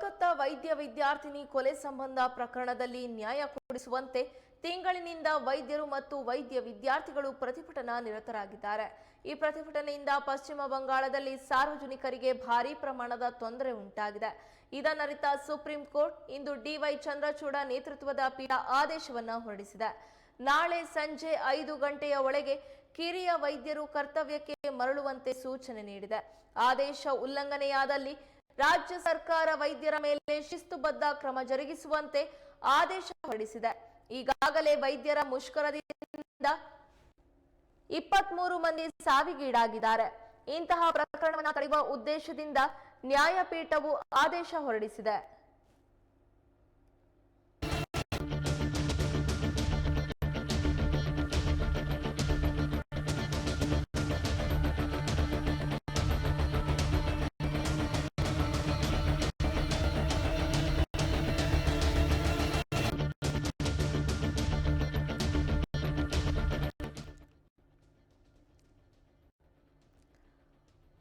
ಕೋಲ್ಕತ್ತಾ ವೈದ್ಯ ವಿದ್ಯಾರ್ಥಿನಿ ಕೊಲೆ ಸಂಬಂಧ ಪ್ರಕರಣದಲ್ಲಿ ನ್ಯಾಯ ಕೊಡಿಸುವಂತೆ ತಿಂಗಳಿನಿಂದ ವೈದ್ಯರು ಮತ್ತು ವೈದ್ಯ ವಿದ್ಯಾರ್ಥಿಗಳು ಪ್ರತಿಭಟನಾ ನಿರತರಾಗಿದ್ದಾರೆ. ಈ ಪ್ರತಿಭಟನೆಯಿಂದ ಪಶ್ಚಿಮ ಬಂಗಾಳದಲ್ಲಿ ಸಾರ್ವಜನಿಕರಿಗೆ ಭಾರೀ ಪ್ರಮಾಣದ ತೊಂದರೆ ಉಂಟಾಗಿದೆ. ಇದನ್ನರಿತ ಸುಪ್ರೀಂ ಕೋರ್ಟ್ ಇಂದು ಡಿವೈ ಚಂದ್ರಚೂಡ ನೇತೃತ್ವದ ಪೀಠ ಆದೇಶವನ್ನು ಹೊರಡಿಸಿದೆ. ನಾಳೆ ಸಂಜೆ 5 ಗಂಟೆಯ ಒಳಗೆ ಕಿರಿಯ ವೈದ್ಯರು ಕರ್ತವ್ಯಕ್ಕೆ ಮರಳುವಂತೆ ಸೂಚನೆ ನೀಡಿದೆ. ಆದೇಶ ಉಲ್ಲಂಘನೆಯಾದಲ್ಲಿ ರಾಜ್ಯ ಸರ್ಕಾರ ವೈದ್ಯರ ಮೇಲೆ ಶಿಸ್ತುಬದ್ಧ ಕ್ರಮ ಜರುಗಿಸುವಂತೆ ಆದೇಶ ಹೊರಡಿಸಿದೆ. ಈಗಾಗಲೇ ವೈದ್ಯರ ಮುಷ್ಕರದಿಂದ 23 ಮಂದಿ ಸಾವಿಗೀಡಾಗಿದ್ದಾರೆ. ಇಂತಹ ಪ್ರಕರಣವನ್ನು ತಡೆಯುವ ಉದ್ದೇಶದಿಂದ ನ್ಯಾಯಪೀಠವು ಆದೇಶ ಹೊರಡಿಸಿದೆ.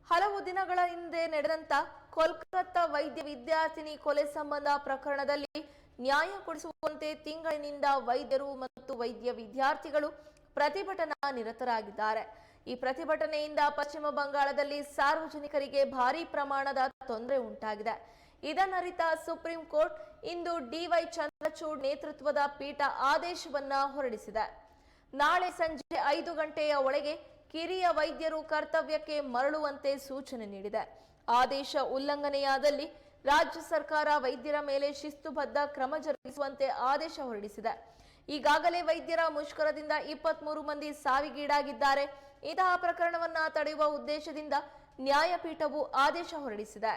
ಹಲವು ದಿನಗಳ ಹಿಂದೆ ನಡೆದಂತ ಕೋಲ್ಕತ್ತಾ ವೈದ್ಯ ವಿದ್ಯಾರ್ಥಿನಿ ಕೊಲೆ ಸಂಬಂಧ ಪ್ರಕರಣದಲ್ಲಿ ನ್ಯಾಯ ಕೊಡಿಸುವಂತೆ ತಿಂಗಳಿನಿಂದ ವೈದ್ಯರು ಮತ್ತು ವೈದ್ಯ ವಿದ್ಯಾರ್ಥಿಗಳು ಪ್ರತಿಭಟನಾ ನಿರತರಾಗಿದ್ದಾರೆ. ಈ ಪ್ರತಿಭಟನೆಯಿಂದ ಪಶ್ಚಿಮ ಬಂಗಾಳದಲ್ಲಿ ಸಾರ್ವಜನಿಕರಿಗೆ ಭಾರೀ ಪ್ರಮಾಣದ ತೊಂದರೆ ಉಂಟಾಗಿದೆ. ಇದನ್ನರಿತ ಸುಪ್ರೀಂ ಕೋರ್ಟ್ ಇಂದು ಡಿವೈ ಚಂದ್ರಚೂಡ್ ನೇತೃತ್ವದ ಪೀಠ ಆದೇಶವನ್ನ ಹೊರಡಿಸಿದೆ. ನಾಳೆ ಸಂಜೆ 5 ಗಂಟೆಯ ಒಳಗೆ ಕಿರಿಯ ವೈದ್ಯರು ಕರ್ತವ್ಯಕ್ಕೆ ಮರಳುವಂತೆ ಸೂಚನೆ ನೀಡಿದೆ. ಆದೇಶ ಉಲ್ಲಂಘನೆಯಾದಲ್ಲಿ ರಾಜ್ಯ ಸರ್ಕಾರ ವೈದ್ಯರ ಮೇಲೆ ಶಿಸ್ತುಬದ್ಧ ಕ್ರಮ ಜರುಗಿಸುವಂತೆ ಆದೇಶ ಹೊರಡಿಸಿದೆ. ಈಗಾಗಲೇ ವೈದ್ಯರ ಮುಷ್ಕರದಿಂದ 23 ಮಂದಿ ಸಾವಿಗೀಡಾಗಿದ್ದಾರೆ. ಇಂತಹ ಪ್ರಕರಣವನ್ನ ತಡೆಯುವ ಉದ್ದೇಶದಿಂದ ನ್ಯಾಯಪೀಠವು ಆದೇಶ ಹೊರಡಿಸಿದೆ.